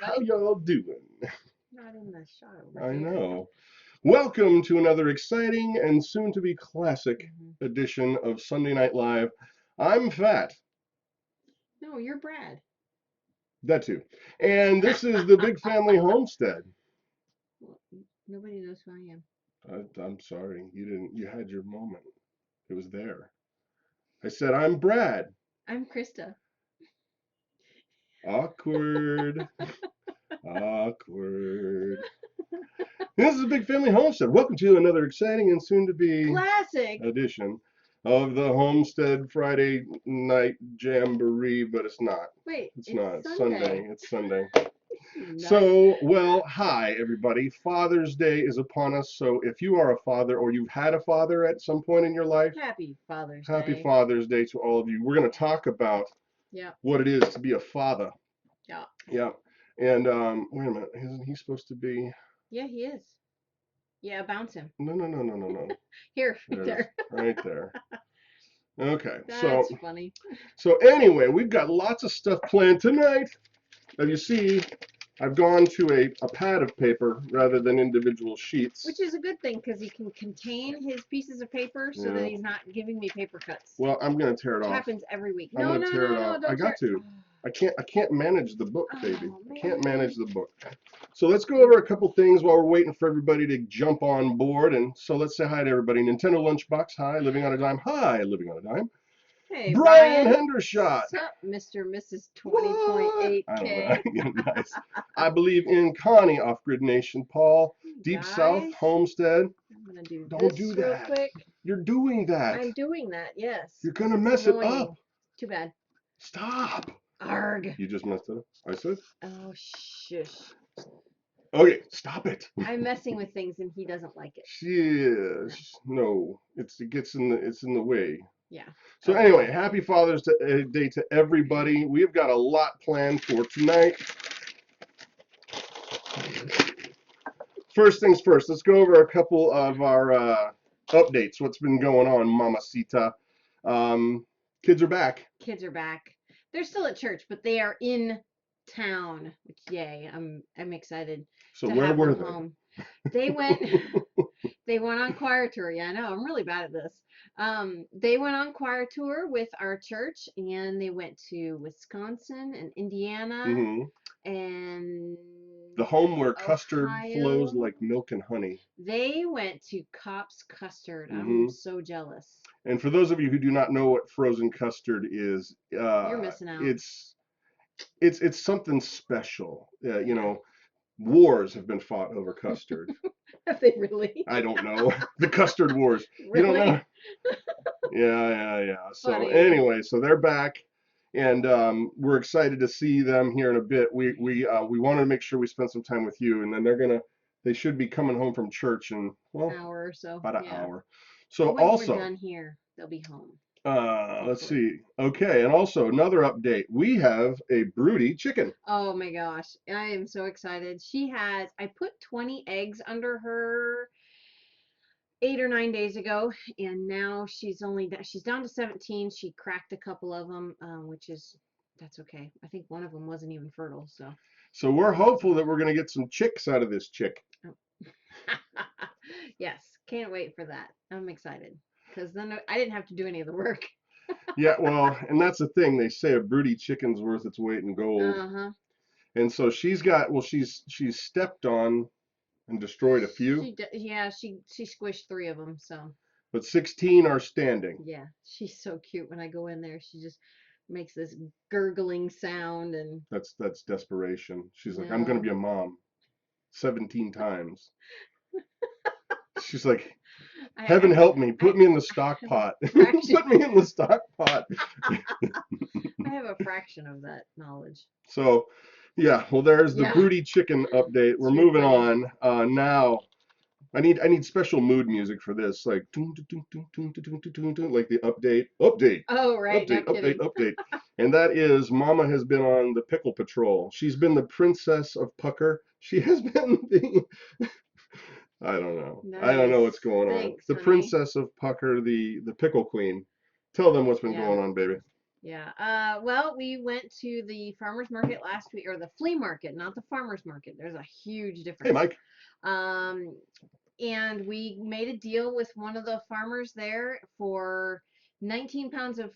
everybody. How y'all doing? Not in the shot over I here. know. Welcome to another exciting and soon-to-be classic edition of Sunday Night Live. I'm Fat. No, you're Brad. That too. And this is the Big Family Homestead. Well, nobody knows who I am. I'm sorry. You didn't. You had your moment. It was there. I said, I'm Brad. I'm Christa. Awkward. Awkward. This is the Big Family Homestead. Welcome to another exciting and soon-to-be Classic edition of the Homestead Friday Night Jamboree, but it's not. Wait, It's not. It's Sunday. It's Sunday. Nice. So, well, hi, everybody. Father's Day is upon us. So if you are a father or you've had a father at some point in your life, Happy Father's happy Day. Father's Day to all of you. We're going to talk about what it is to be a father. Yeah. Yeah. And wait a minute. Isn't he supposed to be? Yeah, he is. Yeah, bounce him. No. Here, there. Right there. Okay. That's funny. So anyway, we've got lots of stuff planned tonight. As you see, I've gone to a pad of paper rather than individual sheets. Which is a good thing because he can contain his pieces of paper so that he's not giving me paper cuts. Well, I'm going to tear it off. It happens every week. I'm going to tear it off. I got to. I can't manage the book, baby. I can't manage the book. So let's go over a couple things while we're waiting for everybody to jump on board. And so let's say hi to everybody. Nintendo Lunchbox, hi. Living on a Dime, hi. Living on a Dime. Hey, Brian Hendershot. What's up, Mr. and Mrs. 20.8K? Nice. I believe in Connie, Off Grid Nation. Paul, Deep South Homestead. I'm gonna do Don't this do real that. quick. You're doing that. I'm doing that, yes. You're going to mess it up. Too bad. Stop. Arg. You just messed it up. I said? Oh, shush. Okay, stop it. I'm messing with things and he doesn't like it. Yes. No. It gets in the way. Yeah. So anyway, happy Father's Day to everybody. We've got a lot planned for tonight. First things first, let's go over a couple of our updates. What's been going on, Mamacita? Kids are back. Kids are back. They're still at church, but they are in town. Which, yay! I'm excited. So where were they? Home. They went. They went on choir tour. Yeah, I know. I'm really bad at this. They went on choir tour with our church, and they went to Wisconsin and Indiana, and the home where Ohio. Custard flows like milk and honey. They went to Kopp's Custard. I'm so jealous. And for those of you who do not know what frozen custard is, you're missing out. It's something special. You know, wars have been fought over custard. Have they really? I don't know. The custard wars. Really? You don't know? Yeah. So Funny. anyway, so they're back, and we're excited to see them here in a bit. We wanted to make sure we spent some time with you, and then they should be coming home from church in an hour or so. About an hour. So when also we're done here, they'll be home. Let's see. Okay, and also another update. We have a broody chicken. Oh my gosh, I am so excited. I put 20 eggs under her 8 or 9 days ago, and now she's down to 17. She cracked a couple of them, that's okay. I think one of them wasn't even fertile, so. So we're hopeful that we're going to get some chicks out of this chick. Oh. Yes, can't wait for that. I'm excited because then I didn't have to do any of the work. Yeah, well, and that's the thing. They say a broody chicken's worth its weight in gold. And so she's stepped on and destroyed a few. She squished 3 of them, so. But 16 are standing. Yeah, she's so cute. When I go in there, she just makes this gurgling sound, and that's desperation. She's like, I'm gonna be a mom 17 times. She's like, heaven help me, put me in the stock pot. Put me in the stock pot. I have a fraction of that knowledge. So yeah, well, there's the broody chicken update. We're moving on now. I need special mood music for this, like like the update. Oh, right. Update. And that is, Mama has been on the pickle patrol. She's been the princess of pucker. She has been the I don't know. Nice. I don't know what's going on. The princess of pucker, the pickle queen. Tell them what's been going on, baby. Yeah. Well, we went to the farmer's market last week, or the flea market, not the farmer's market. There's a huge Hey, difference. Mike. Um, and we made a deal with one of the farmers there for 19 pounds of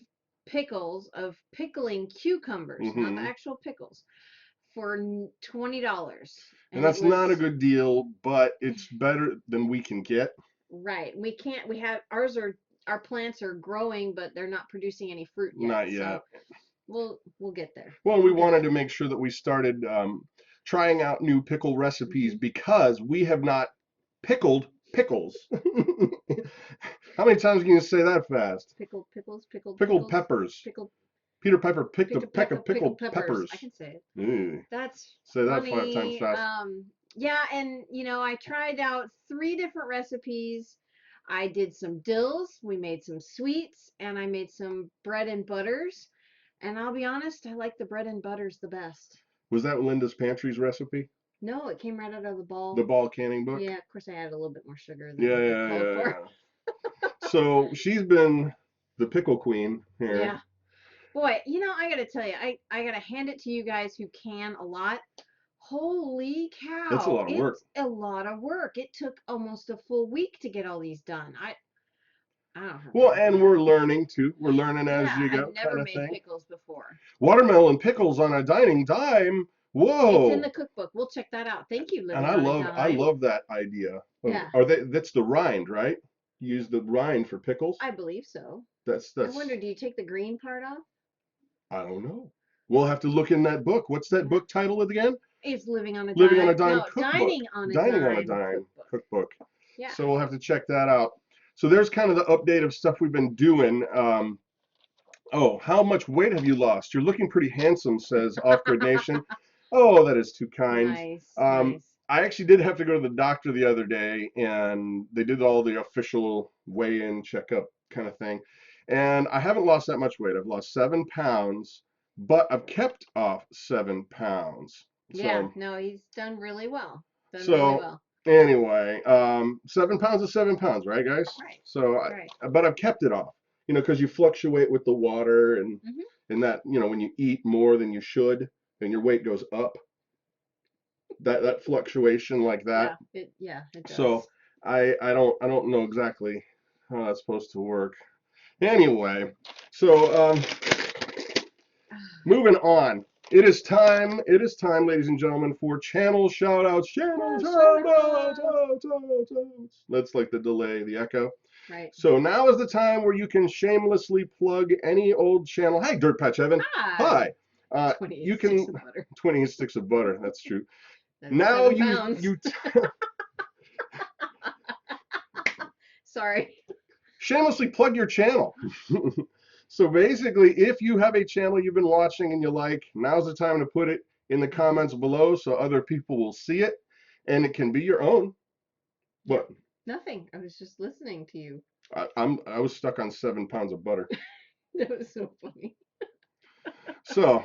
pickles, of pickling cucumbers, not the Mm-hmm. actual pickles, for $20. And And it that's not a was good deal, but it's better than we can get. right. We can't, we have ours are our plants are growing, but they're not producing any fruit yet. Not So yet. we'll get there. Well, we We'll get wanted there. to make sure that we started trying out new pickle recipes Hmm. because we have not pickled pickles. How many times can you say that fast? Pickled pickles, pickled Pickled pickles, peppers. pickled Peter Piper picked a peck of pickled pickled peppers. peppers. I can say it. Ew. That's Say that 5 times funny. fast. Yeah, and I tried out 3 different recipes. I did some dills, we made some sweets, and I made some bread and butters. And I'll be honest, I like the bread and butters the best. Was that Linda's Pantry's recipe? No, it came right out of the The ball. ball canning book? Yeah, of course I added a little bit more sugar Yeah, than it yeah, called yeah, for. yeah. So she's been the pickle queen here. Yeah. Boy, I gotta tell you, I gotta hand it to you guys who can a lot. Holy It's a cow, lot of work. it's a lot of work. It took almost a full week to get all these done. I don't have Well, time for and that. we're learning too. We're learning as Yeah, you I've go, never kind of made thing. pickles before. Watermelon pickles on a dining dime. It's in the Whoa! cookbook. We'll check that out. Thank you, And Living I on a love I Dime. love that idea of Yeah, that's the rind, right? You use the rind for pickles. I believe so. I That's wonder, do you take the green part off? I don't know. We'll have to look in that book. What's that Yeah. book title again? It's Living on a Living on Dime. a Dime No, cookbook. Dining on a Dining on a Dime Dime cookbook. cookbook. Yeah. So we'll have to check that out. So there's kind of the update of stuff we've been doing. Oh, how much weight have you lost? You're looking pretty handsome, says Off Grid Nation. Oh, that is too kind. Nice, Um, nice. I actually did have to go to the doctor the other day, and they did all the official weigh-in checkup kind of thing. And I haven't lost that much weight. I've lost 7 pounds, but I've kept off 7 pounds. Yeah, So, no, he's done really well. Done really so well. anyway, 7 pounds is 7 pounds, right, guys? Right, So, right. but I've kept it off, because you fluctuate with the water Hmm. and that, when you eat more than you should and your weight goes up, that fluctuation like that. Yeah, it So does. I don't know exactly how that's supposed to work. Anyway, so moving on. It is time, ladies and gentlemen, for channel shout outs. Channel Yeah, shout outs. shout That's like the delay, the echo. Right. So now is the time where you can shamelessly plug any old channel. Hi, Dirt Patch Evan. Hi. Hi. You 28 can sticks of butter. 28 sticks of butter. That's true. That's Now 7 pounds. you Sorry. shamelessly plug your channel. So basically, if you have a channel you've been watching and you like, now's the time to put it in the comments below so other people will see it, and it can be your own. But Nothing. I was just listening to you. I was stuck on 7 pounds of butter. That was so funny. So,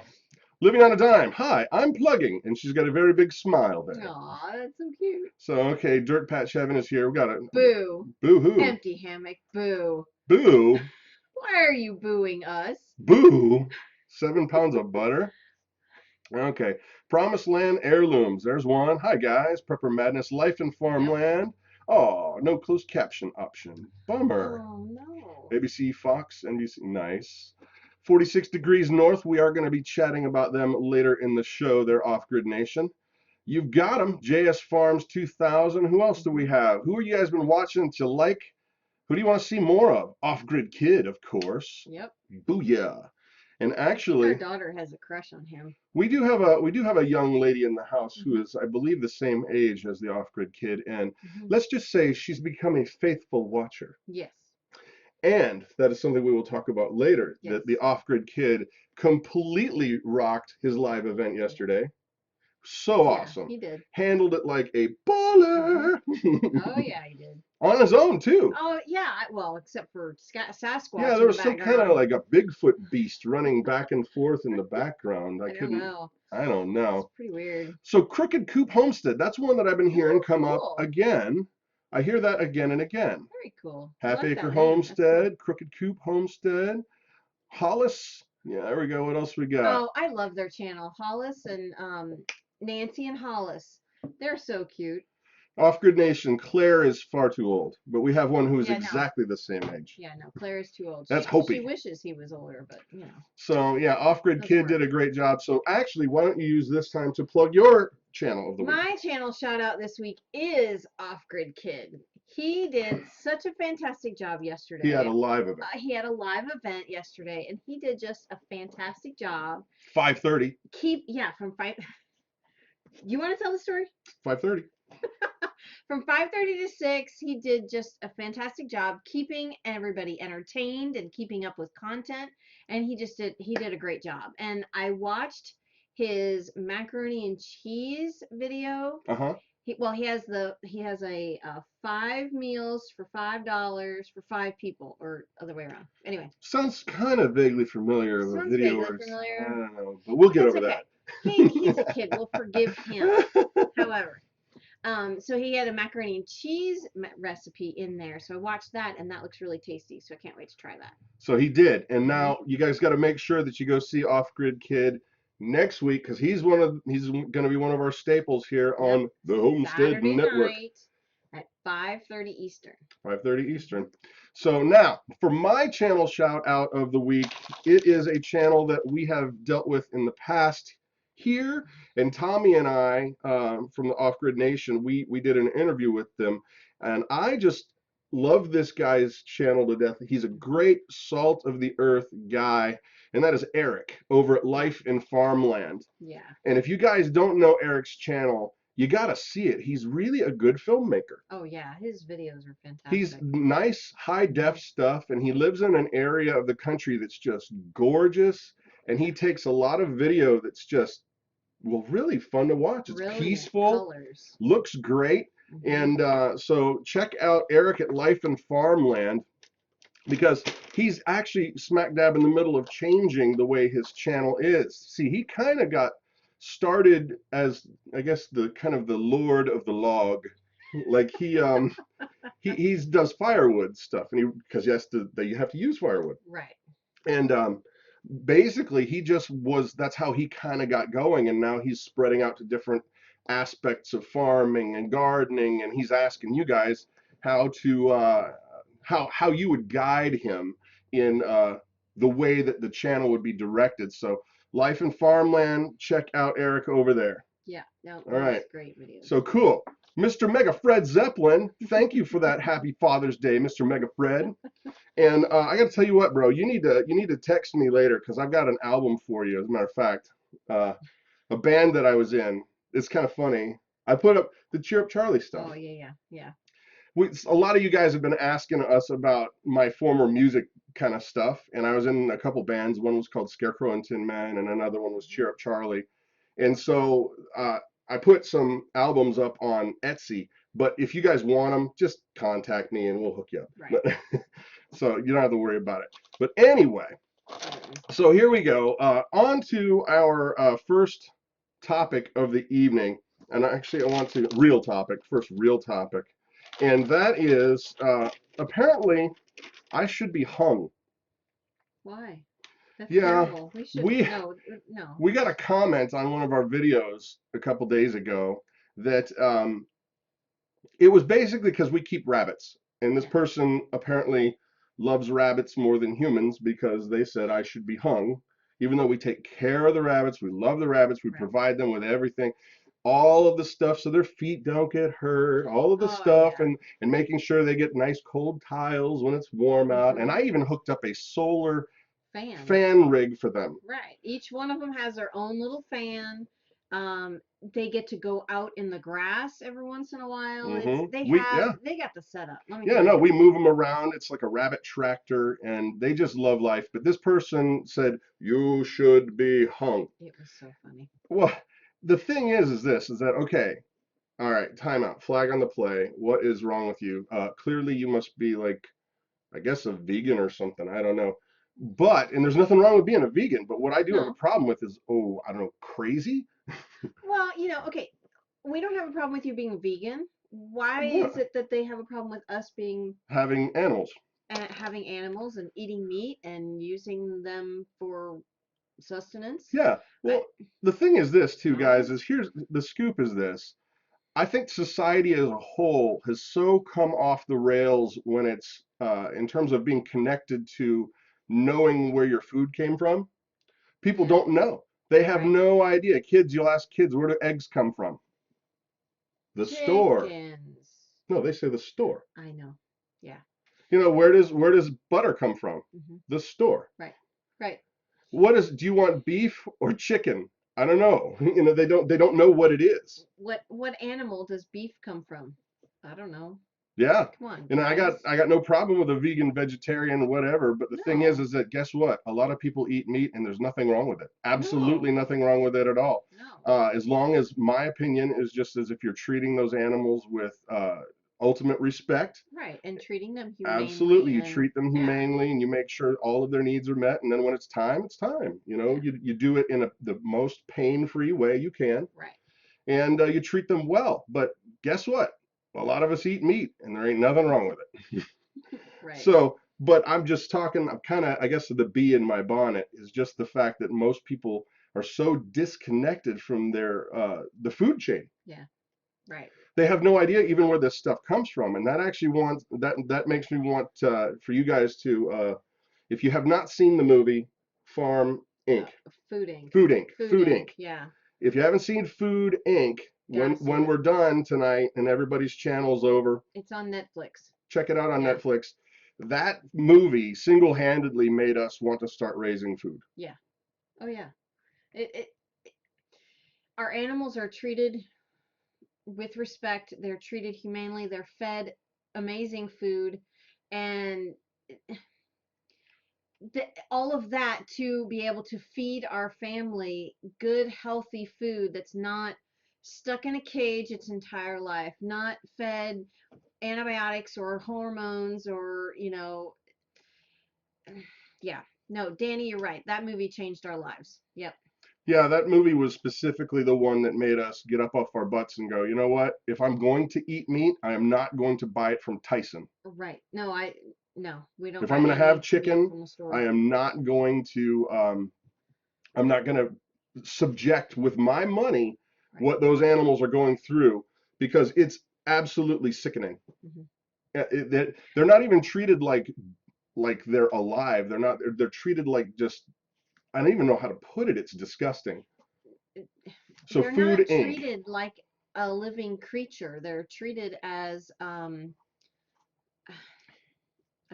living on a dime. Hi, I'm plugging, and she's got a very big smile there. Aw, that's so cute. So okay, Dirt Patch Heaven is here. We got a Boo. boo hoo. Empty hammock. Boo. Boo. Why are you booing us? Boo. 7 pounds of butter. Okay. Promised Land Heirlooms. There's one. Hi, guys. Prepper Madness Life and Farmland. Oh, no closed caption option. Bummer. Oh, no. ABC Fox, NBC. Nice. 46 Degrees North. We are going to be chatting about them later in the show. They're Off Grid Nation. You've got them. JS Farms 2000. Who else do we have? Who are you guys been watching that you like? Who do you want to see more of? Off Grid Kid, of course. Yep. Booyah. And Our actually, daughter has a crush on him. we do have a young lady in the house who Mhm. is, I believe, the same age as the Off-Grid Kid, and Mhm. let's just say she's become a faithful watcher. Yes. And that is something we will talk about later. Yes. That the Off-Grid Kid completely rocked his live event yesterday. So Yeah, awesome. he did. Handled it like a baller. Oh, yeah, he did. On his own too. Oh, yeah. Well, except for Sasquatch Yeah, in there the was some background. kind of like a Bigfoot beast running back and forth in the background. I don't know. I don't know. It's pretty weird. So Crooked Coop Homestead, that's one that I've been hearing come up cool. again. I hear that again and again. Very cool. I Half like Acre that name. That's cool. Homestead, Crooked Coop Homestead, Hollis Yeah, there we go. What else we got? Oh, I love their channel. Hollis and Nancy and Hollis. They're so cute. Off-Grid Nation, Claire is far too old, but we have one who is Yeah, no. exactly the same age. Yeah, no, Claire is too old. That's She Hopi. wishes he was older, but you know. So yeah, Off-Grid Doesn't Kid work. did a great job. So actually, why don't you use this time to plug your channel of the week? My channel shout out this week is Off-Grid Kid. He did such a fantastic job yesterday. He had a live event. He had a live event yesterday, and he did just a fantastic job. 5:30. From 5. You want to tell the story? 5:30. From 5:30 to 6, he did just a fantastic job keeping everybody entertained and keeping up with content, and he did a great job. And I watched his macaroni and cheese video. He has a 5 meals for $5 for 5 people, or other way around. Anyway, sounds kind of vaguely familiar. The sounds video vaguely works. familiar. I don't know, but we'll get over that. He's a kid. We'll forgive him. However, so he had a macaroni and cheese recipe in there. So I watched that, and that looks really tasty. So I can't wait to try that. So he did, and now you guys got to make sure that you go see Off-Grid Kid next week, because he's going to be one of our staples here on the Homestead Saturday Network night at 5:30 Eastern. 5:30 Eastern. So now for my channel shout out of the week, it is a channel that we have dealt with in the past here, and Tommy and I from the Off-Grid Nation, we did an interview with them, and I just love this guy's channel to death. He's a great salt of the earth guy, and that is Eric over at Life in Farmland. Yeah. And if you guys don't know Eric's channel, you got to see it. He's really a good filmmaker. Oh yeah, his videos are fantastic. He's nice high def stuff, and he lives in an area of the country that's just gorgeous, and he takes a lot of video that's just, well, really fun to watch. It's Brilliant peaceful, colors. Looks great. And so check out Eric at Life in Farmland, because he's actually smack dab in the middle of changing the way his channel is. See, he kind of got started as, I guess, the kind of the lord of the log. Like he does firewood stuff, and because you have to use firewood. Right. And basically that's how he kind of got going, and now he's spreading out to different aspects of farming and gardening, and he's asking you guys how to how you would guide him in the way that the channel would be directed. So Life in Farmland, check out Eric over there. Yeah, no, all right, great video. So cool. Mr. Mega Fred Zeppelin, thank you for that. Happy Father's Day, Mr. Mega Fred. And I got to tell you what, bro, you need to text me later, because I've got an album for you. As a matter of fact, a band that I was in. It's kind of funny. I put up the Cheer Up Charlie stuff. Oh yeah. A lot of you guys have been asking us about my former music kind of stuff, and I was in a couple bands. One was called Scarecrow and Tin Man, and another one was Cheer Up Charlie. And so I put some albums up on Etsy, but if you guys want them, just contact me and we'll hook you up. Right. So you don't have to worry about it. But anyway, so here we go. On to our first topic of the evening. And actually, I want to first real topic. And that is, apparently, I should be hung. Why? That's yeah, terrible. No. We got a comment on one of our videos a couple days ago that it was basically because we keep rabbits. And this person apparently loves rabbits more than humans, because they said I should be hung. Even though we take care of the rabbits, we love the rabbits, we provide them with everything, all of the stuff so their feet don't get hurt, all of the stuff, and making sure they get nice cold tiles when it's warm out. And I even hooked up a solar fan rig for them. Right. Each one of them has their own little fan. They get to go out in the grass every once in a while. They got the setup. We move them around. It's like a rabbit tractor, and they just love life. But this person said you should be hung. It was so funny. Well, the thing is that okay, all right, time out, flag on the play. What is wrong with you? Clearly you must be, like, I guess, a vegan or something. I don't know. And there's nothing wrong with being a vegan, but what I do have a problem with is, I don't know, crazy. Well, okay, we don't have a problem with you being vegan. Why is it that they have a problem with us having animals and eating meat and using them for sustenance. Yeah. Well, the thing is this too, guys, No. is here's the scoop is this. I think society as a whole has so come off the rails when it's in terms of being connected to knowing where your food came from. People don't know. They have Right. no idea. Kids, you'll ask kids, where do eggs come from? The store. Chickens. No, they say the store. I know. Yeah. You know, where does butter come from? The store. Right. Right. Do you want beef or chicken? I don't know. You know, they don't know what it is. What animal does beef come from? I don't know. Yeah. Come on, And guys. I got no problem with a vegan, vegetarian, whatever, but the thing No. is that guess what? A lot of people eat meat and there's nothing wrong with it. Absolutely No. nothing wrong with it at all. No. As long as my opinion is just as if you're treating those animals with ultimate respect. Right. And treating them humanely. Absolutely. You and, treat them yeah. humanely and you make sure all of their needs are met. And then when it's time, it's time. You know, you do it in the most pain-free way you can. Right. And you treat them well. But guess what? A lot of us eat meat and there ain't nothing wrong with it. Right. So, but I'm just talking, I'm kind of, I guess the bee in my bonnet is just the fact that most people are so disconnected from the food chain. Yeah. Right. They have no idea even where this stuff comes from. And that actually that makes me want for you guys to, if you have not seen the movie Farm Inc. Food Inc. Food Inc. Food Inc. Yeah. If you haven't seen Food Inc., when we're done tonight and everybody's channel's over, it's on Netflix. Check it out on Netflix. That movie single-handedly made us want to start raising food. Yeah. Oh yeah. Our animals are treated with respect. They're treated humanely. They're fed amazing food, and all of that to be able to feed our family good, healthy food that's not stuck in a cage its entire life, not fed antibiotics or hormones or, yeah. No, Danny, you're right. That movie changed our lives. Yep. Yeah, that movie was specifically the one that made us get up off our butts and go, you know what? If I'm going to eat meat, I am not going to buy it from Tyson. Right. No, we don't. If I'm going to have chicken, I am not going to, I'm not going to subject with my money what those animals are going through, because it's absolutely sickening. They're not even treated like they're alive. They're treated like just, I don't even know how to put it. It's disgusting. So they're Food not Inc. treated like a living creature. They're treated as a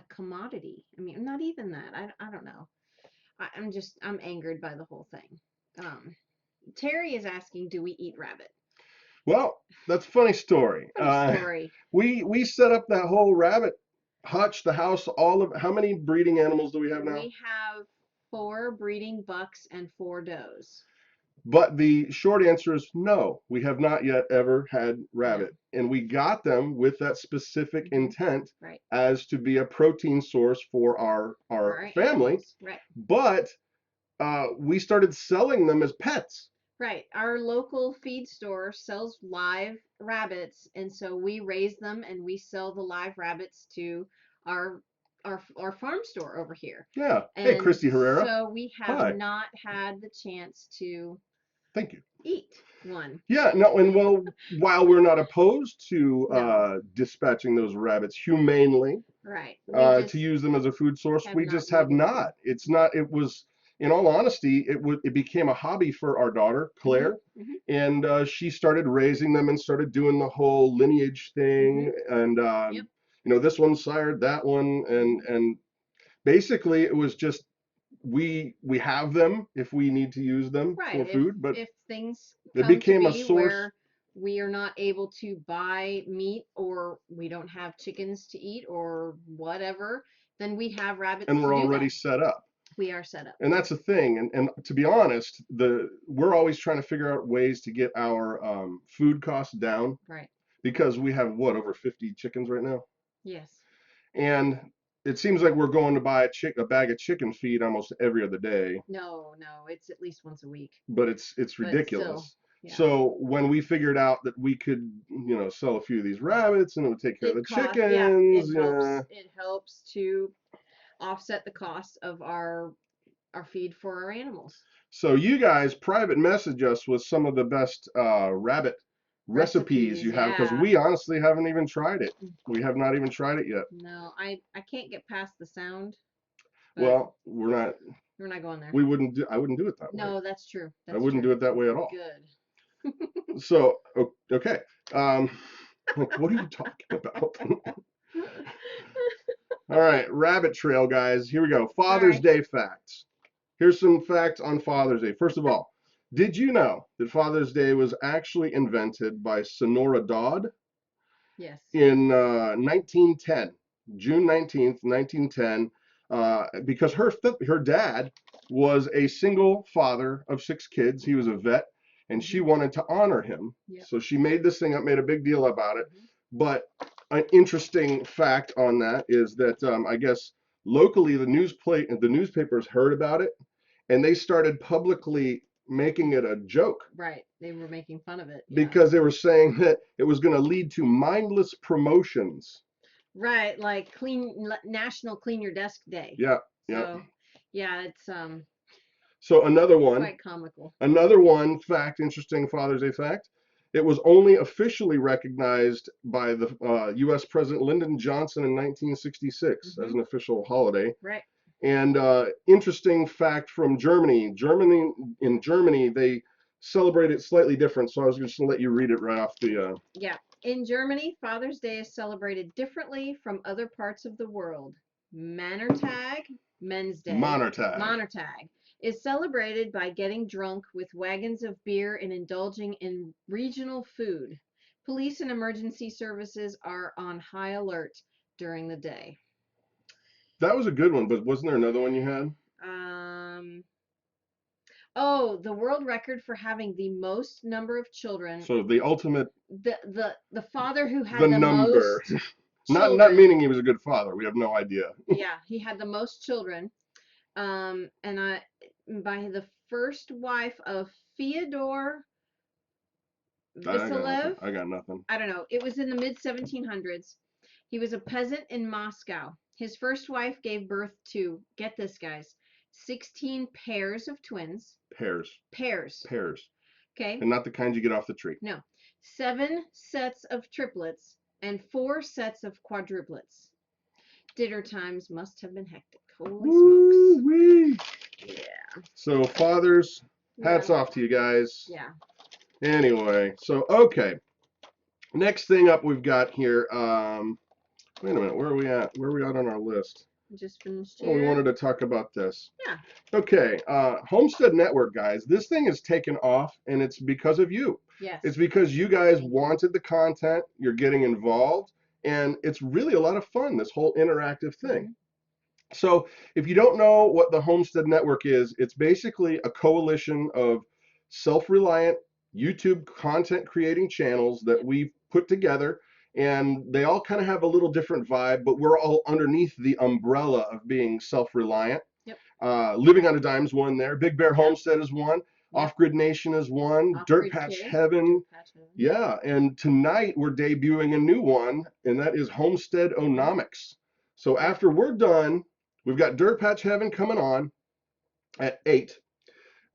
commodity. I mean, not even that. I don't know. I'm angered by the whole thing. Terry is asking, do we eat rabbit? Well, that's a funny story. Funny story. We set up that whole rabbit hutch, the house, how many breeding animals do we have now? We have 4 breeding bucks and 4 does. But the short answer is no, we have not yet ever had rabbit. No. And we got them with that specific intent as to be a protein source for our family. Right. But we started selling them as pets. Right. Our local feed store sells live rabbits, and so we raise them and we sell the live rabbits to our farm store over here. Yeah. And hey, Christy Herrera. So we have not had the chance to Thank you. Eat one. Yeah, no, and well, while we're not opposed to dispatching those rabbits humanely, right, to use them as a food source, we just have not. It's not. It was, in all honesty, it became a hobby for our daughter Claire, and she started raising them and started doing the whole lineage thing, and you know, this one sired that one, and basically it was just. We have them if we need to use them for food, but if things it became a source where we are not able to buy meat, or we don't have chickens to eat or whatever, then we have rabbits. And we're already set up. We are set up. And that's the thing. And to be honest, we're always trying to figure out ways to get our food costs down. Right. Because we have over 50 chickens right now. Yes. And it seems like we're going to buy a bag of chicken feed almost every other day. No, it's at least once a week. But it's ridiculous. Still, so when we figured out that we could, you know, sell a few of these rabbits and it would take care of the chickens, it helps to offset the cost of our feed for our animals. So you guys private message us with some of the best rabbit recipes you have, because we honestly haven't even tried it. We have not even tried it yet. No, I can't get past the sound. Well, we're not going there. We wouldn't do. I wouldn't do it that way. No, that's true. I wouldn't do it that way at all. Good. So okay. Like, what are you talking about? All right, rabbit trail, guys. Here we go. Father's Day facts. Here's some facts on Father's Day. First of all, did you know that Father's Day was actually invented by Sonora Dodd? Yes. In 1910, June 19th, 1910, because her dad was a single father of 6 kids. He was a vet, and she wanted to honor him. Yep. So she made this thing up, made a big deal about it. But an interesting fact on that is that I guess locally the newspapers heard about it, and they started publicly making it a joke. Right. They were making fun of it. Because they were saying that it was going to lead to mindless promotions. Right, like National Clean Your Desk Day. Yeah. So, yeah, it's So another one. Quite comical. Another one fact, interesting Father's Day fact. It was only officially recognized by the U.S. President Lyndon Johnson in 1966 as an official holiday. Right. And interesting fact from Germany. In Germany, they celebrate it slightly different. So I was just going to let you read it right off the. Yeah. In Germany, Father's Day is celebrated differently from other parts of the world. Mannertag, Men's Day. Mannertag is celebrated by getting drunk with wagons of beer and indulging in regional food. Police and emergency services are on high alert during the day. That was a good one, but wasn't there another one you had? Oh, the world record for having the most number of children. So the ultimate. The father who had the number. Most not meaning he was a good father. We have no idea. Yeah, he had the most children. And by the first wife of Fyodor Vasilev. I got nothing. I don't know. It was in the mid 1700s. He was a peasant in Moscow. His first wife gave birth to, get this, guys, 16 pairs of twins. Pairs. Okay. And not the kind you get off the tree. No. 7 sets of triplets and 4 sets of quadruplets. Dinner times must have been hectic. Holy smokes. Yeah. So fathers, hats off to you guys. Yeah. Anyway, so okay. Next thing up we've got here. Wait a minute, where are we at? Where are we at on our list? Just finished here. Oh, we wanted to talk about this. Yeah. Okay, Homestead Network, guys. This thing has taken off, and it's because of you. Yes. It's because you guys wanted the content. You're getting involved, and it's really a lot of fun, this whole interactive thing. So if you don't know what the Homestead Network is, it's basically a coalition of self-reliant YouTube content creating channels that we've put together, and they all kind of have a little different vibe, but we're all underneath the umbrella of being self-reliant. Yep. Living on a Dime is one there. Big Bear Homestead is one. Yep. Off-Grid Nation is one. Dirt Patch Heaven. Yeah, and tonight we're debuting a new one, and that is Homestead Onomics. So after we're done, we've got Dirt Patch Heaven coming on at 8.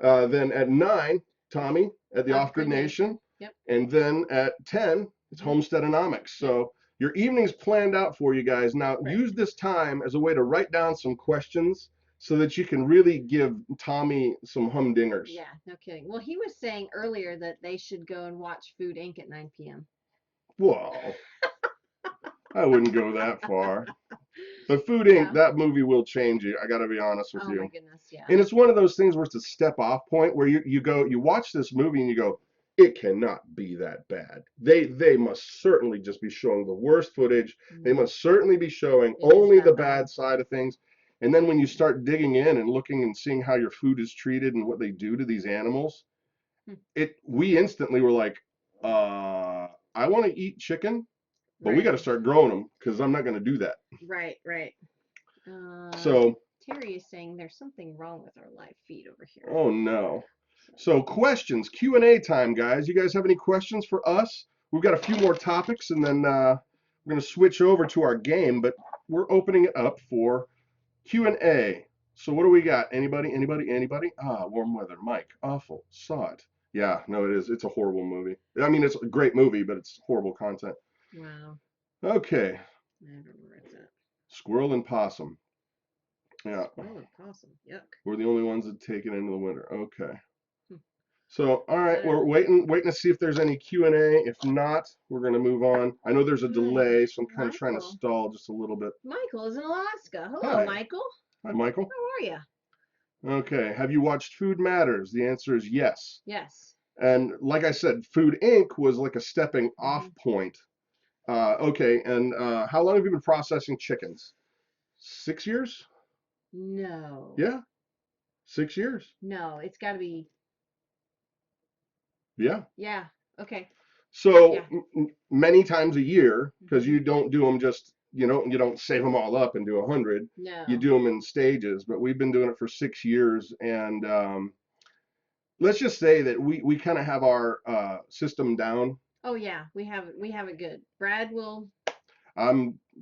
Then at 9, Tommy at the Off-Grid Nation. Yep. And then at 10, it's Homestead Onomics. So your evening's planned out for you guys. Now, use this time as a way to write down some questions so that you can really give Tommy some humdingers. Yeah, no kidding. Well, he was saying earlier that they should go and watch Food Inc. at 9 p.m. Well, I wouldn't go that far. But Food Inc., that movie will change you. I got to be honest with you. Oh, my goodness, yeah. And it's one of those things where it's a step-off point where you watch this movie and you go, it cannot be that bad. They must certainly just be showing the worst footage. They must certainly be showing only the bad side of things. And then when you start digging in and looking and seeing how your food is treated and what they do to these animals, we instantly were like, I want to eat chicken, but we got to start growing them because I'm not going to do that. Right. So Terry is saying there's something wrong with our live feed over here. Oh no. So questions, Q&A time, guys. You guys have any questions for us? We've got a few more topics, and then we're going to switch over to our game, but we're opening it up for Q&A. So what do we got? Anybody? Warm Weather. Mike. Awful. Saw it. Yeah, no, it is. It's a horrible movie. I mean, it's a great movie, but it's horrible content. Wow. Okay. I don't know where it's at. Squirrel and possum. Yeah. Squirrel and possum. Yuck. We're the only ones that take it into the winter. Okay. Hmm. So, all right, we're waiting to see if there's any Q&A. If not, we're going to move on. I know there's a delay, so I'm kind of trying to stall just a little bit. Michael is in Alaska. Hello, Hi. Michael. Hi, Michael. How are you? Okay. Have you watched Food Matters? The answer is yes. Yes. And like I said, Food Inc. was like a stepping off point. Okay, and how long have you been processing chickens? 6 years? No. Yeah. 6 years. No, it's got to be. Yeah. Yeah. Okay. So Yeah. many times a year, because you don't do them just, you don't save them all up and do 100. No. You do them in stages. But we've been doing it for 6 years, and let's just say that we kind of have our system down. Oh yeah, we have it good. Brad will.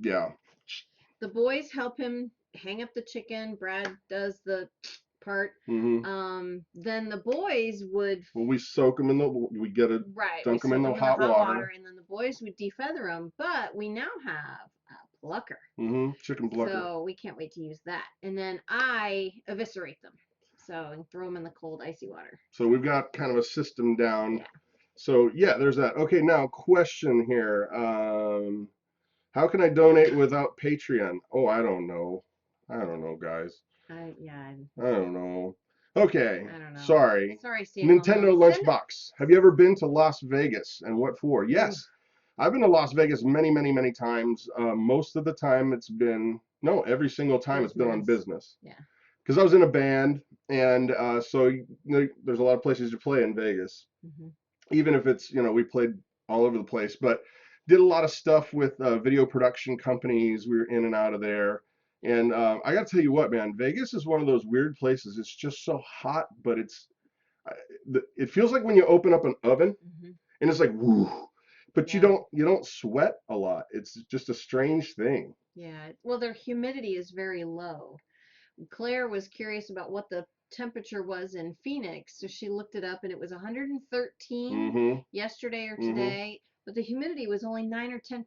Yeah. The boys help him hang up the chicken. Brad does the part. Mm-hmm. Then the boys would. Well, we soak them we get it. Right. Dunk them in the hot water, and then the boys would defeather them. But we now have a plucker. Mm-hmm. Chicken plucker. So we can't wait to use that. And then I eviscerate them. So and throw them in the cold icy water. So we've got kind of a system down. Yeah. So yeah, there's that. Okay, now question here. How can I donate without Patreon? Oh, I don't know. Guys. I don't know. Okay. I don't know. Sorry. Sorry, Steve. Nintendo Lunchbox. Have you ever been to Las Vegas, and what for? Yes. I've been to Las Vegas many, many, many times. Most of the time every single time it's been on business. Yeah. Because I was in a band, and so there's a lot of places to play in Vegas. Mm-hmm. Even if it's, we played all over the place, but did a lot of stuff with video production companies. We were in and out of there. And I got to tell you what, man, Vegas is one of those weird places. It's just so hot, but it feels like when you open up an oven, and it's like, woo, but you don't sweat a lot. It's just a strange thing. Yeah. Well, their humidity is very low. Claire was curious about what the temperature was in Phoenix, so she looked it up, and it was 113 yesterday or today, but the humidity was only 9 or 10%.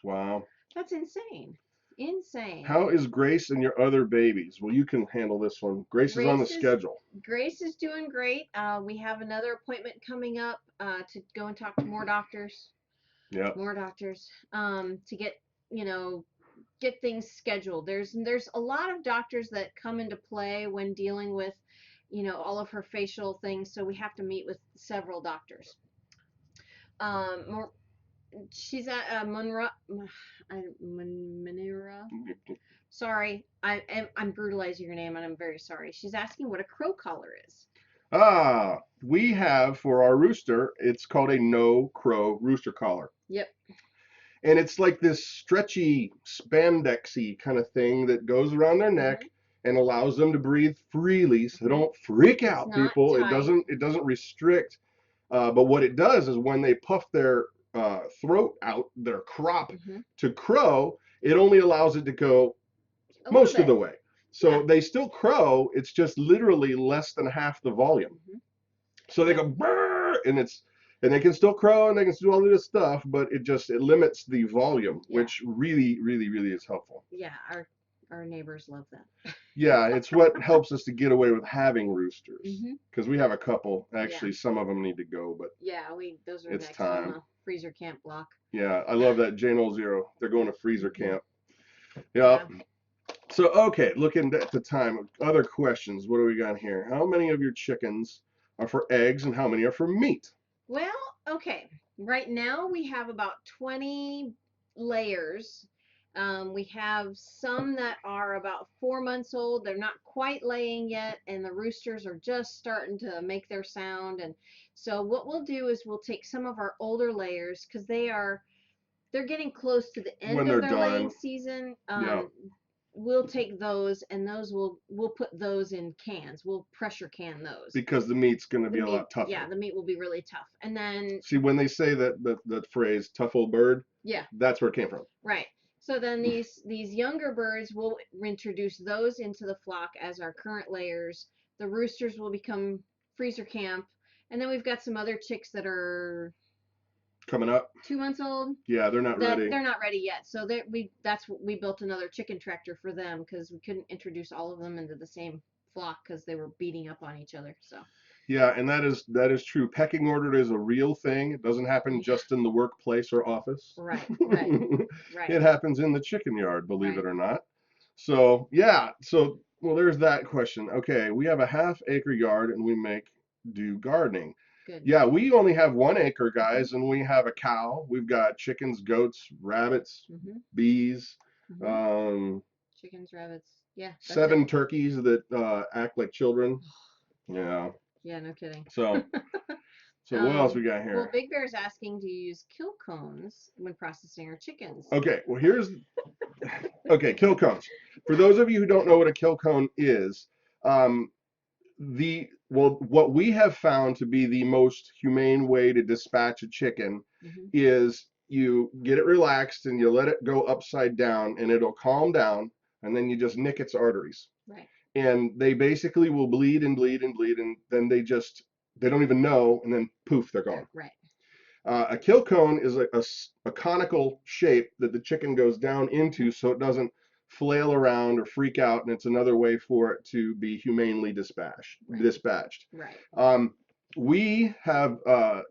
Wow. That's insane. Insane. How is Grace and your other babies? Well, you can handle this one. Grace is on the schedule. Grace is doing great. We have another appointment coming up to go and talk to more doctors. Yeah. More doctors to get get things scheduled. There's a lot of doctors that come into play when dealing with all of her facial things, so we have to meet with several doctors. She's at Monroe. Sorry, I'm brutalizing your name, and I'm very sorry. She's asking what a crow collar is. We have for our rooster, it's called a no crow rooster collar. Yep. And it's like this stretchy, spandexy kind of thing that goes around their neck and allows them to breathe freely. So don't freak out, people. Tight. It doesn't restrict. But what it does is when they puff their throat out, their crop to crow, it only allows it to go most of the way. So they still crow. It's just literally less than half the volume. So they go brrr, and they can still crow and they can do all of this stuff, but it limits the volume, which really, really, really is helpful. Yeah, our neighbors love that. Yeah, it's what helps us to get away with having roosters, because we have a couple. Actually, some of them need to go, but those are next on the freezer camp block. Yeah, I love that. J0. They're going to freezer camp. Yeah. So, okay, looking at the time, other questions. What do we got here? How many of your chickens are for eggs and how many are for meat? Well, okay. Right now we have about 20 layers. We have some that are about 4 months old. They're not quite laying yet, and the roosters are just starting to make their sound. And so what we'll do is we'll take some of our older layers, because they're getting close to the end of their laying season. We'll take those, and we'll put those in cans. We'll pressure can those. Because the meat's going to be a lot tougher. Yeah, the meat will be really tough. And then... See, when they say that phrase, tough old bird, yeah, that's where it came from. Right. So then these younger birds, will introduce those into the flock as our current layers. The roosters will become freezer camp, and then we've got some other chicks that are coming up. 2 months old. Yeah, they're not ready. They're not ready yet. So we built another chicken tractor for them because we couldn't introduce all of them into the same flock because they were beating up on each other. So. Yeah, and that is true. Pecking order is a real thing. It doesn't happen just in the workplace or office. Right. It happens in the chicken yard, believe it or not. So yeah, well, there's that question. Okay, we have a half-acre yard and we do gardening. Good. Yeah, we only have 1 acre, guys, and we have a cow. We've got chickens, goats, rabbits, bees, chickens, rabbits. Yeah. 7 turkeys that act like children. Yeah. Yeah, no kidding. So what else we got here? Well, Big Bear's asking, do you use kill cones when processing our chickens? Okay, well kill cones. For those of you who don't know what a kill cone is, what we have found to be the most humane way to dispatch a chicken is you get it relaxed and you let it go upside down and it'll calm down, and then you just nick its arteries. Right. And they basically will bleed and bleed and bleed, and then they don't even know, and then poof, they're gone. Right. A kill cone is a conical shape that the chicken goes down into so it doesn't flail around or freak out, and it's another way for it to be humanely dispatched. Right. We have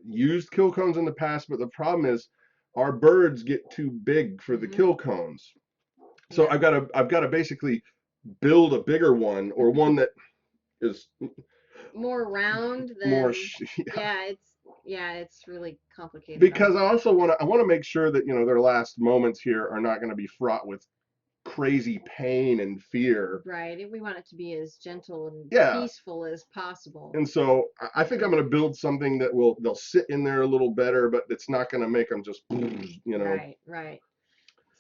used kill cones in the past, but the problem is our birds get too big for the kill cones. So I've got to basically build a bigger one, or one that is more round than more. It's really complicated. Because I also want to make sure that their last moments here are not going to be fraught with crazy pain and fear. Right. We want it to be as gentle and peaceful as possible. And so I think I'm going to build something that they'll sit in there a little better, but it's not going to make them just Right.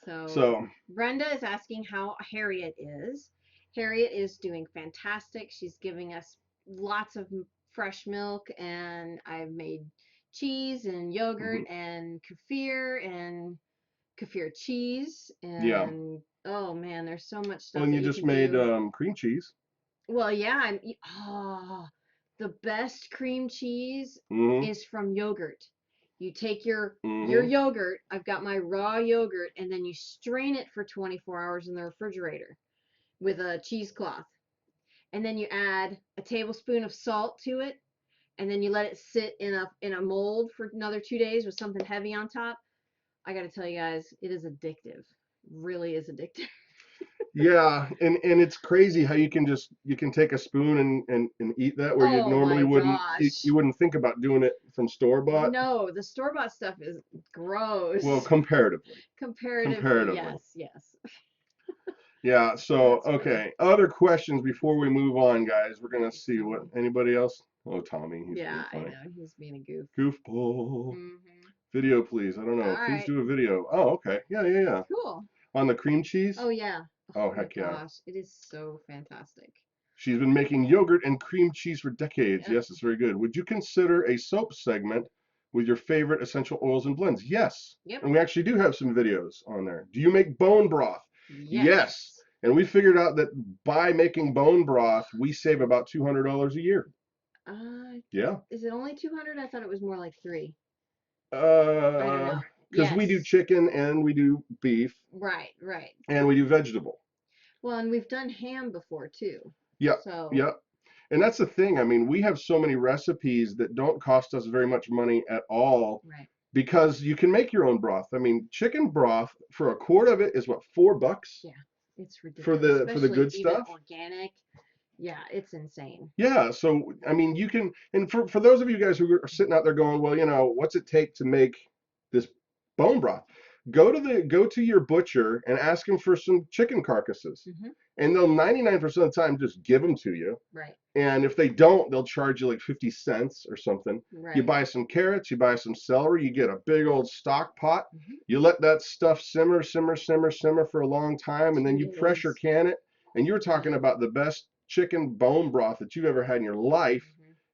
So Brenda is asking how Harriet is. Harriet is doing fantastic. She's giving us lots of fresh milk, and I've made cheese and yogurt and kefir cheese, and oh man, there's so much stuff. Well, and you just made cream cheese. Well, yeah, the best cream cheese is from yogurt. You take your yogurt, I've got my raw yogurt, and then you strain it for 24 hours in the refrigerator with a cheesecloth. And then you add a tablespoon of salt to it, and then you let it sit in a mold for another 2 days with something heavy on top. I got to tell you guys, it is addictive. Really is addictive. Yeah, and it's crazy how you can take a spoon and eat that where you normally wouldn't. You wouldn't think about doing it from store-bought. No, the store-bought stuff is gross. Well, comparatively. Yes. Yeah, so okay, other questions before we move on, guys. We're gonna see what anybody else. Oh, Tommy, he's being funny. I know, he's being a goof. Goofball. Video, please. I don't know. Please do a video. Oh, okay. Yeah. Cool. On the cream cheese? Oh yeah. Oh heck yeah. Gosh, it is so fantastic. She's been making yogurt and cream cheese for decades. Yes, it's very good. Would you consider a soap segment with your favorite essential oils and blends? Yes. Yep. And we actually do have some videos on there. Do you make bone broth? Yes. And we figured out that by making bone broth, we save about $200 a year. Yeah. Is it only 200? I thought it was more like 3. I don't know. Because we do chicken and we do beef. Right. And we do vegetable. Well, and we've done ham before too. Yeah. So. Yeah. And that's the thing. I mean, we have so many recipes that don't cost us very much money at all. Right. Because you can make your own broth. I mean, chicken broth for a quart of it is what, $4? Yeah, it's ridiculous. For the good stuff. Organic. Yeah, it's insane. Yeah, so I mean, you can, and for those of you guys who are sitting out there going, well, what's it take to make this bone broth? Go to your butcher and ask him for some chicken carcasses, and they'll 99% of the time just give them to you. Right. And if they don't, they'll charge you like 50 cents or something. Right. You buy some carrots, you buy some celery, you get a big old stock pot. You let that stuff simmer for a long time, and then you pressure can it. And you're talking about the best chicken bone broth that you've ever had in your life,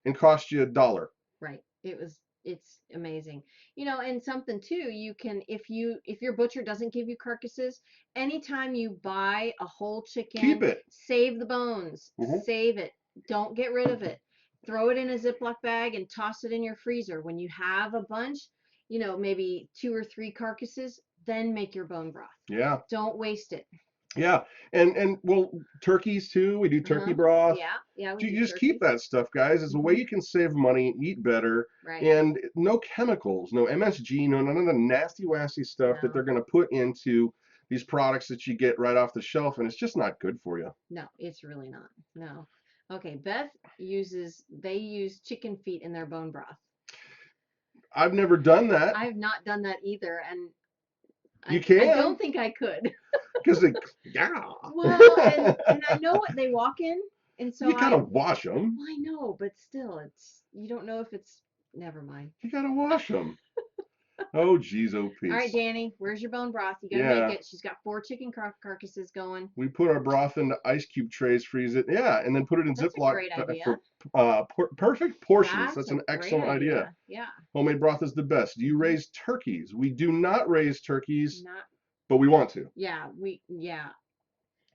and cost you $1. Right. It it's amazing. You know, and something too, you can, if your butcher doesn't give you carcasses, anytime you buy a whole Keep chicken, it. save the bones, Hmm. save it. Don't get rid of it. Throw it in a Ziploc bag and toss it in your freezer. When you have a bunch, you know, maybe 2 or 3 carcasses, then make your bone broth. Yeah. Don't waste it. Yeah, and well, turkeys too. We do turkey broth. Yeah, yeah, we You do just keep turkeys. that stuff, guys. It's a way you can save money, eat better, Right. and no chemicals, no MSG, no none of the nasty, wasty stuff that No. they're going to put into these products that you get right off the shelf, and it's just not good for you. No, it's really not. No. Okay, Beth they use chicken feet in their bone broth. I've never done that. I've not done that either, and You I can, don't think I could. because they, yeah. Well, and I know what they walk in, and so You gotta wash them. well, I know, but still, you don't know if it's, never mind. You gotta wash them. Oh, geez, oh, All peace. right, Danny, where's your bone broth? You gotta Yeah. make it. She's got 4 chicken carcasses going. We put our broth into ice cube trays, freeze it, yeah, and then put it in That's a Ziploc great idea. for perfect portions. That's a an great excellent idea. Yeah. Homemade broth is the best. Do you raise turkeys? We do not raise turkeys, Not. but we want to. Yeah.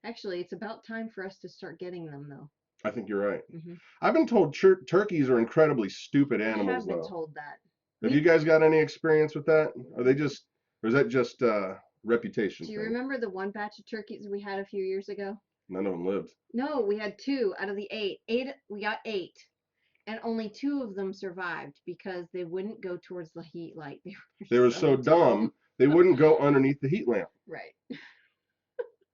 Actually, it's about time for us to start getting them, though. I think you're right. Mm-hmm. I've been told turkeys are incredibly stupid animals, I have been though. told that. Have you guys got any experience with that? Are they just, or is that just reputation Do you thing? remember the one batch of turkeys we had a few years ago? None of them lived. No, we had 2 out of the 8. We got 8, and only 2 of them survived because they wouldn't go towards the heat light. They were so dumb, they wouldn't go underneath the heat lamp. Right.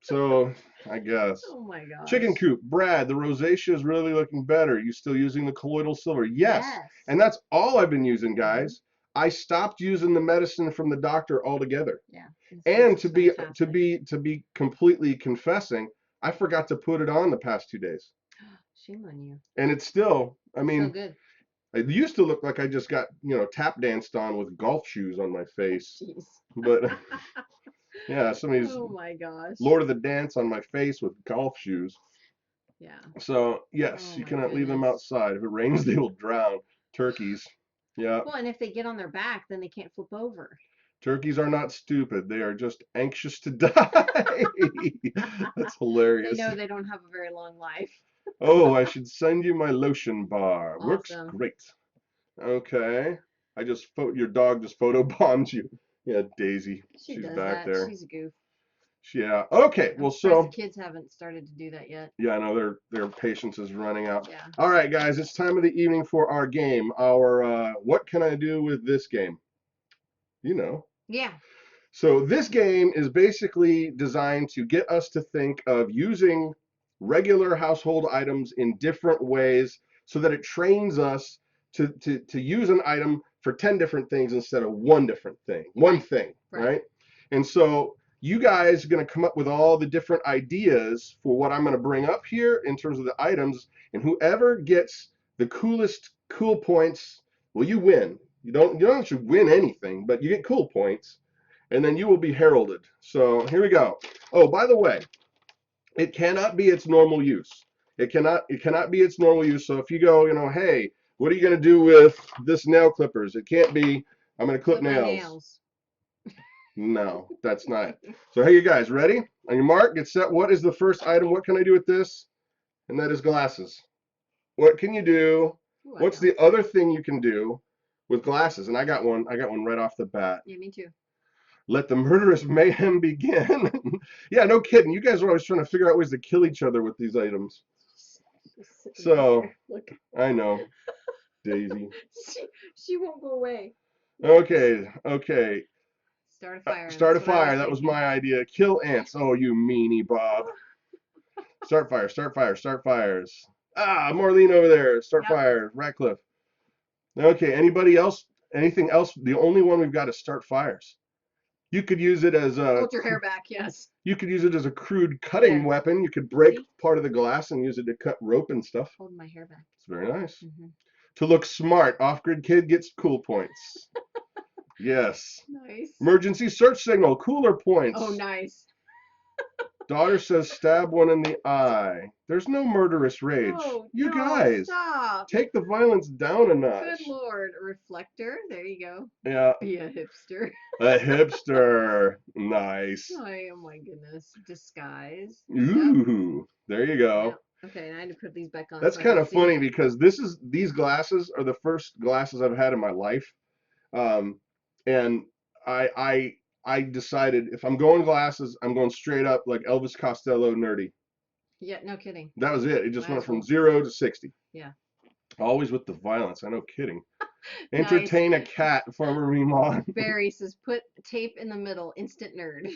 So, I guess. Oh my gosh. Chicken coop. Brad, the rosacea is really looking better. You still using the colloidal silver? Yes. And that's all I've been using, guys. I stopped using the medicine from the doctor altogether. Yeah. And to be completely confessing, I forgot to put it on the past 2 days. Shame on you. And it's still, I mean, so good. It used to look like I just got, tap danced on with golf shoes on my face. Jeez. But yeah, somebody's Oh my gosh. Lord of the Dance on my face with golf shoes. Yeah. So yes, you cannot leave them outside. If it rains, they will drown. Turkeys. Yeah. Well, and if they get on their back, then they can't flip over. Turkeys are not stupid. They are just anxious to die. That's hilarious. They know they don't have a very long life. Oh, I should send you my lotion bar. Awesome. Works great. Okay. Your dog just photobombed you. Yeah, Daisy. She's back there. She's a goof. Yeah. Okay. Well, so the kids haven't started to do that yet. Yeah, I know their patience is running out. Yeah. All right, guys, it's time of the evening for our game. Our what can I do with this game? Yeah. So this game is basically designed to get us to think of using regular household items in different ways so that it trains us to use an item for 10 different things instead of one different thing. One thing, right? And so you guys are going to come up with all the different ideas for what I'm going to bring up here in terms of the items, and whoever gets the coolest cool points, well, you win. You don't actually win anything, but you get cool points, and then you will be heralded. So here we go. Oh, by the way, it cannot be its normal use. It cannot be its normal use. So if you go, hey, what are you going to do with this nail clippers? It can't be, I'm going to clip nails. No, that's not. So hey, you guys, ready? On your mark, get set. What is the first item? What can I do with this? And that is glasses. What can you do? What's the other thing you can do with glasses? And I got one right off the bat. Yeah, me too. Let the murderous mayhem begin. Yeah, no kidding. You guys are always trying to figure out ways to kill each other with these items. So, I know. Daisy. She won't go away. Okay. Start a fire. Start a fire. That was my idea. Kill ants. Oh, you meanie, Bob. Start fire. Start fires. Ah, Marlene over there. Start fire. Ratcliffe. Okay, anybody else? Anything else? The only one we've got is start fires. You could use it as a... Hold your hair back, yes. You could use it as a crude cutting weapon. You could break part of the glass and use it to cut rope and stuff. Hold my hair back. It's very nice. To look smart, off-grid kid gets cool points. Yes. Nice. Emergency search signal, cooler points. Oh, nice. Daughter says stab one in the eye. There's no murderous rage. Oh, You no, guys, stop. take the violence down a notch. Good Lord. A reflector. There you go. Yeah. Be a hipster. A hipster. Nice. Oh my goodness. Disguise. Ooh, there you go. Yep. Okay, now I need to put these back on. That's so kind of funny because these glasses are the first glasses I've had in my life. And I decided if I'm going glasses, I'm going straight up like Elvis Costello nerdy. Yeah, no kidding. That was it. It just went from 0 to 60. Yeah. Always with the violence. I know, kidding. Entertain a cat, Farmer Mimon. Barry says put tape in the middle. Instant nerd.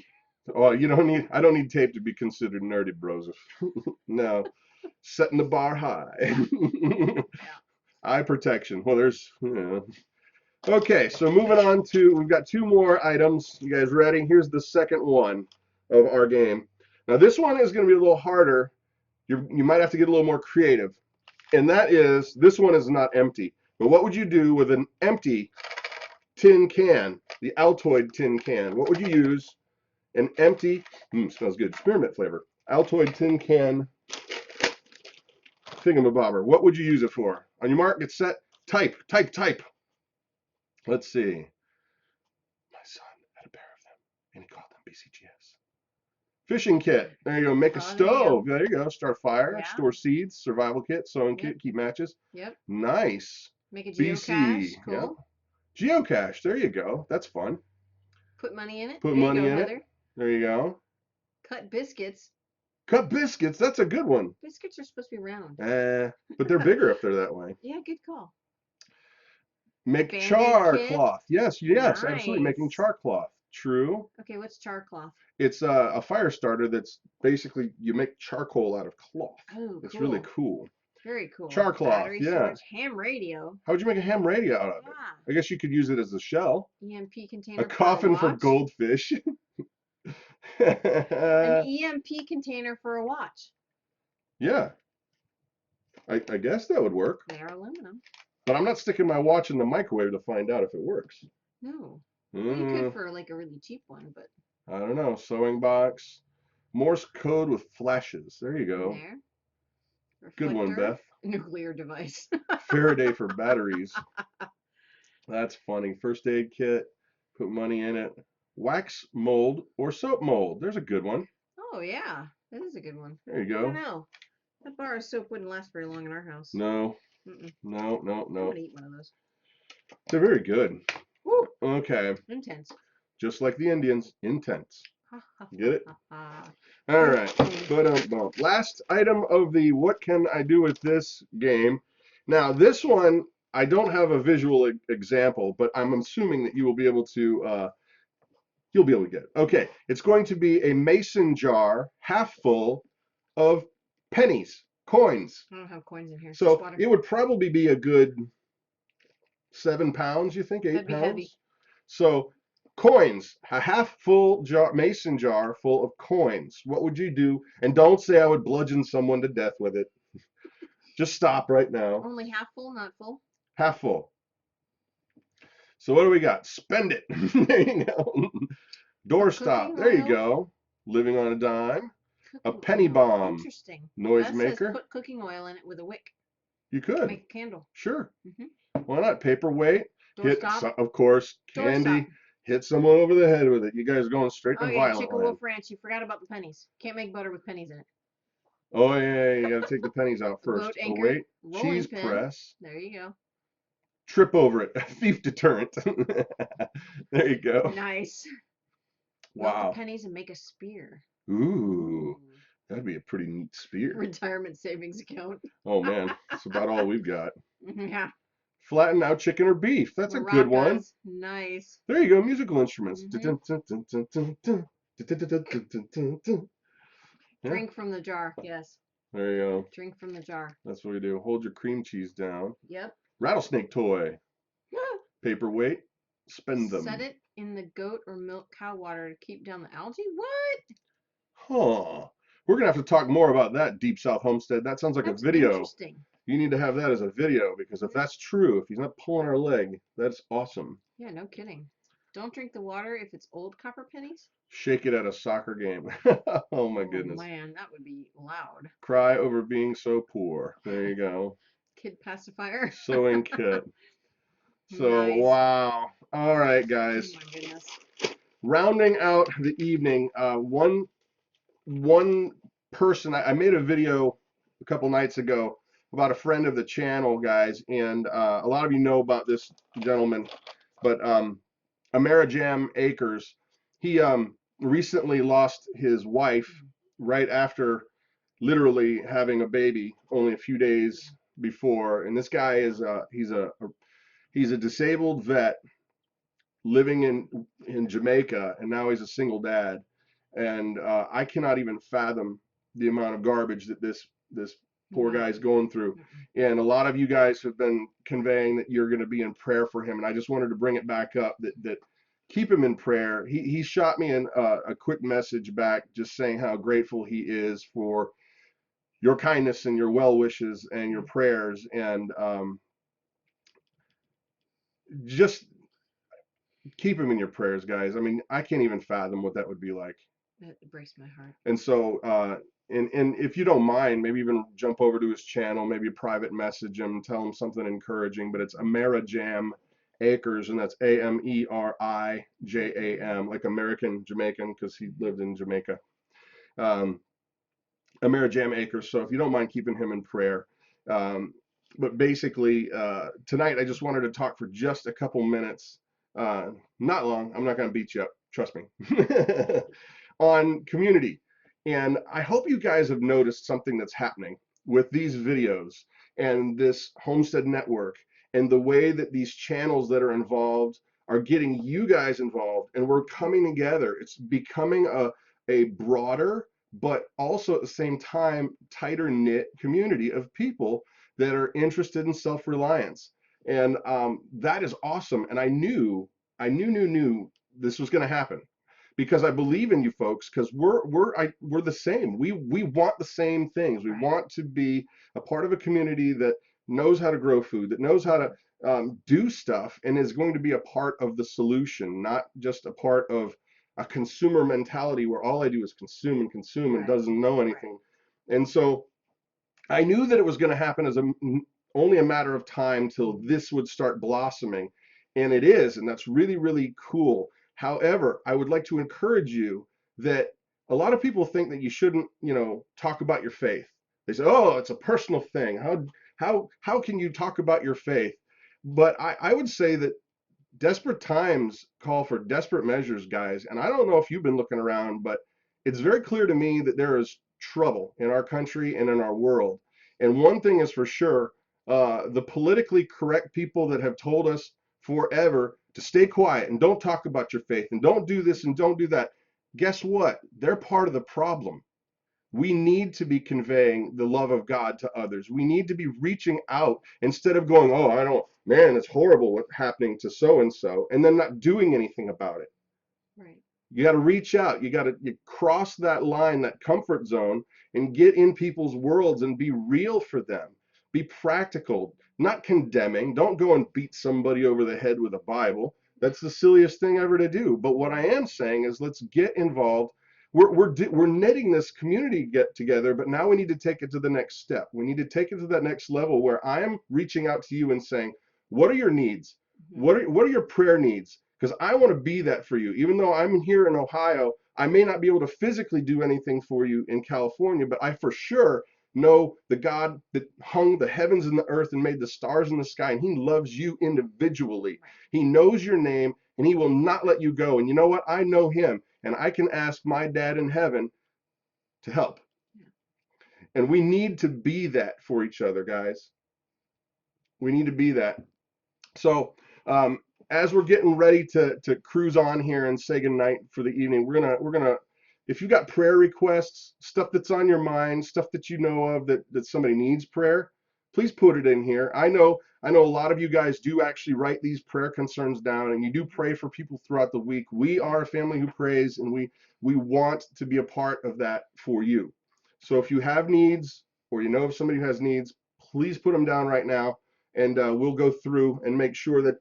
Oh, I don't need tape to be considered nerdy, bros. No. Setting the bar high. Yeah. Eye protection. Well, okay, so moving on to, we've got 2 more items. You guys ready? Here's the second one of our game. Now this one is going to be a little harder. You might have to get a little more creative. And that is, this one is not empty. But what would you do with an empty tin can, the Altoid tin can? What would you use an empty, smells good, spearmint flavor, Altoid tin can thingamabobber? What would you use it for? On your mark, get set, type. Let's see. My son had a pair of them, and he called them BCGS. Fishing kit. There you go. Make a stove. There you go. Start a fire. Yeah. Store seeds. Survival kit. Sewing kit. Keep matches. Yep. Nice. Make a geocache. BC. Cool. Yeah. Geocache. There you go. That's fun. Put money in it. Put money in it. There you go. Cut biscuits. Cut biscuits. That's a good one. Biscuits are supposed to be round. But they're bigger if they're that way. Yeah, good call. Make char cloth. Yes, nice. Absolutely. Making char cloth. True. Okay, what's char cloth? It's a fire starter that's basically, you make charcoal out of cloth. Oh, it's really cool. Very cool. Char cloth, battery yeah. Storage, ham radio. How would you make a ham radio out of it? I guess you could use it as a shell. EMP container. A coffin for goldfish. An EMP container for a watch. Yeah. I guess that would work. They are aluminum. But I'm not sticking my watch in the microwave to find out if it works. No. You could for like a really cheap one, but I don't know. Sewing box. Morse code with flashes. There you go. There. Good one, Beth. Nuclear device. Faraday for batteries. That's funny. First aid kit. Put money in it. Wax mold or soap mold. There's a good one. Oh yeah, that is a good one. There you go. I don't know. That bar of soap wouldn't last very long in our house. No. No. I'm gonna eat one of those. They're very good. Woo. Okay. Intense. Just like the Indians, intense. Get it? All right. But last item of the what can I do with this game. Now this one I don't have a visual example, but I'm assuming that you will be able to you'll be able to get it. Okay, it's going to be a mason jar half full of pennies, coins. I don't have coins in here. So it would probably be a good 7 pounds, you think? 8 pounds? Heavy. So coins, a half full jar, mason jar full of coins. What would you do? And don't say I would bludgeon someone to death with it. Just stop right now. Only half full, not full? Half full. So what do we got? Spend it. There you go. Doorstop. There you go. Living on a dime. A penny bomb. Interesting. Noisemaker. Put cooking oil in it with a wick. You could. Make a candle. Sure. Why not? Paperweight. Doorstop. Of course. Candy. Doorstop. Hit someone over the head with it. You guys are going straight to violent. Chicken Wolf Ranch. You forgot about the pennies. Can't make butter with pennies in it. Oh yeah, you got to take the pennies out first. Boat anchor, wait. Cheese pin. Press. There you go. Trip over it. Thief deterrent. There you go. Nice. Wow. Melt the pennies and make a spear. Ooh. That'd be a pretty neat spear. Retirement savings account. Oh man, that's about all we've got. Yeah. Flatten out chicken or beef. That's a good one. Nice. There you go. Musical instruments. Drink from the jar. Yes. There you go. Drink from the jar. That's what we do. Hold your cream cheese down. Yep. Rattlesnake toy. Paperweight. Spend them. Set it in the goat or milk cow water to keep down the algae? What? Huh. We're going to have to talk more about that, Deep South Homestead. That sounds like a video. Interesting. You need to have that as a video, because if that's true, if he's not pulling our leg, that's awesome. Yeah, no kidding. Don't drink the water if it's old copper pennies. Shake it at a soccer game. Oh my goodness. Man, that would be loud. Cry over being so poor. There you go. Kid pacifier. Sewing kit. So, Nice. wow. All right, guys. Oh my goodness. Rounding out the evening, one person, I made a video a couple nights ago about a friend of the channel, guys, and a lot of you know about this gentleman, but Amerijam Acres, he recently lost his wife right after literally having a baby only a few days before, and this guy is he's a disabled vet living in Jamaica, and now he's a single dad. And I cannot even fathom the amount of garbage that this poor guy's going through. And a lot of you guys have been conveying that you're going to be in prayer for him, and I just wanted to bring it back up that keep him in prayer. He shot me a quick message back just saying how grateful he is for your kindness and your well wishes and your prayers, and just keep him in your prayers, guys. I mean, I can't even fathom what that would be like. It breaks my heart. And so, and if you don't mind, maybe even jump over to his channel, maybe private message him, tell him something encouraging. But it's Amerijam Acres, and that's Amerijam, like American Jamaican, because he lived in Jamaica. Amerijam Acres. So if you don't mind keeping him in prayer. But basically, tonight I just wanted to talk for just a couple minutes. Not long. I'm not going to beat you up. Trust me. On community. And I hope you guys have noticed something that's happening with these videos and this homestead network and the way that these channels that are involved are getting you guys involved, and we're coming together. It's becoming a broader, but also at the same time tighter knit community of people that are interested in self-reliance. And that is awesome. And I knew this was going to happen, because I believe in you folks, because we're the same. We want the same things. We want to be a part of a community that knows how to grow food, that knows how to do stuff, and is going to be a part of the solution, not just a part of a consumer mentality where all I do is consume and consume and doesn't know anything. And so I knew that it was going to happen as only a matter of time till this would start blossoming, and it is, and that's really, really cool. However, I would like to encourage you that a lot of people think that you shouldn't, talk about your faith. They say, "Oh, it's a personal thing. How can you talk about your faith?" But I would say that desperate times call for desperate measures, guys. And I don't know if you've been looking around, but it's very clear to me that there is trouble in our country and in our world. And one thing is for sure, the politically correct people that have told us forever to stay quiet and don't talk about your faith and don't do this and don't do that, guess what? They're part of the problem. We need to be conveying the love of God to others. We need to be reaching out instead of going, "Oh, I don't, man, it's horrible what's happening to so and so," and then not doing anything about it. Right. You got to reach out. You cross that line, that comfort zone, and get in people's worlds and be real for them. Be practical, not condemning. Don't go and beat somebody over the head with a Bible. That's the silliest thing ever to do. But what I am saying is, let's get involved. We're knitting this community get together, but now we need to take it to the next step. We need to take it to that next level where I am reaching out to you and saying, "What are your needs? What are your prayer needs?" Because I want to be that for you. Even though I'm here in Ohio, I may not be able to physically do anything for you in California, but I for sure know the God that hung the heavens and the earth and made the stars in the sky, and he loves you individually. He knows your name, and he will not let you go. And you know what? I know him, and I can ask my dad in heaven to help. And we need to be that for each other, guys. We need to be that. So as we're getting ready to cruise on here and say goodnight for the evening, we're gonna if you got prayer requests, stuff that's on your mind, stuff that you know of that somebody needs prayer, please put it in here. I know a lot of you guys do actually write these prayer concerns down, and you do pray for people throughout the week. We are a family who prays, and we want to be a part of that for you. So if you have needs, or you know of somebody who has needs, please put them down right now, and we'll go through and make sure that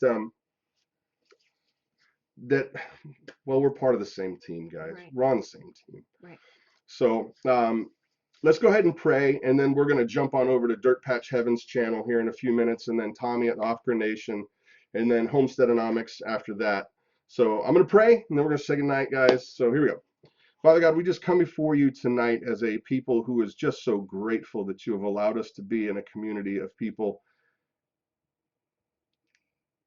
that, well, we're part of the same team, guys. Right. We're on the same team. Right. So let's go ahead and pray, and then we're going to jump on over to Dirt Patch Heaven's channel here in a few minutes, and then Tommy at the Offker Nation, and then Homesteadonomics after that. So I'm going to pray, and then we're going to say goodnight, guys. So here we go. Father God, we just come before you tonight as a people who is just so grateful that you have allowed us to be in a community of people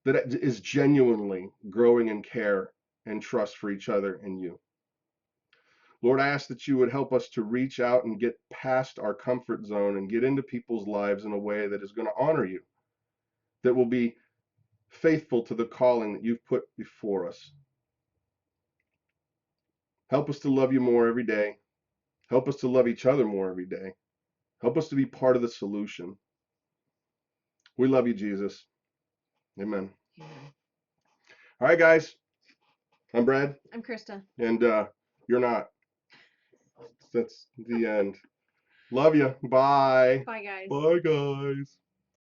that is genuinely growing in care and trust for each other and you. Lord, I ask that you would help us to reach out and get past our comfort zone and get into people's lives in a way that is going to honor you, that will be faithful to the calling that you've put before us. Help us to love you more every day. Help us to love each other more every day. Help us to be part of the solution. We love you, Jesus. Amen. Amen. All right, guys. I'm Brad. I'm Christa. And you're not. That's the end. Love you. Bye. Bye, guys. Bye, guys.